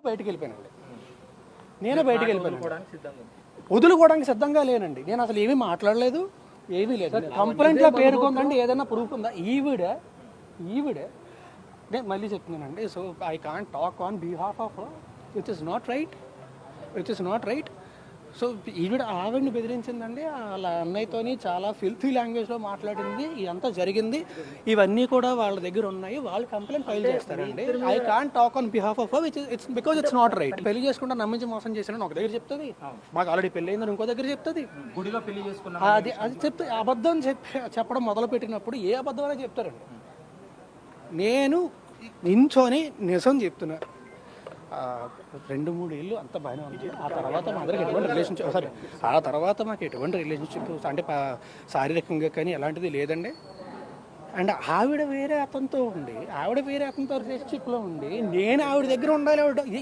బయటికి వెళ్ళిపోయానండి. నేను బయటికి వెళ్ళిపోయాను. వదులుకోవడానికి సిద్ధంగా లేనండి. నేను అసలు ఏమీ మాట్లాడలేదు, ఏమీ లేదు. కంప్లైంట్లో పేరుకుందండి, ఏదైనా ప్రూఫ్ ఉందా? ఈవిడే నేను మళ్ళీ చెప్తున్నానండి. So I can't talk on behalf of, which is not right. So ఆవిడని బెదిరించిందండి, వాళ్ళ అన్నయ్యతోని చాలా ఫిల్తీ లాంగ్వేజ్లో మాట్లాడింది. ఇదంతా జరిగింది, ఇవన్నీ కూడా వాళ్ళ దగ్గర ఉన్నాయి. వాళ్ళు కంప్లైంట్ ఫైల్ చేస్తారండి. I can't talk on behalf of which it's because it's not right. పెళ్లి చేసుకుంటే నమ్మించి మోసం చేశానని ఒక దగ్గర చెప్తుంది, మాకు ఆల్రెడీ పెళ్లి అయిందని ఇంకో దగ్గర చెప్తుంది. గుడిలో పెళ్లి చేసుకున్నా అది చెప్తే అబద్ధం చెప్పడం మొదలు పెట్టినప్పుడు ఏ అబద్ధం అనేది చెప్తారండి. నేను నించొని నిజం చెప్తున్నా. 2-3 ఏళ్ళు అంత బాగానే ఉంది. ఆ తర్వాత మా అందరికి ఎటువంటి రిలేషన్షిప్ అంటే శారీరకంగా కానీ ఎలాంటిది లేదండి. అండ్ ఆవిడ వేరే అతనితో రిలేషన్షిప్లో ఉండి నేను ఆవిడ దగ్గర ఉండాలి.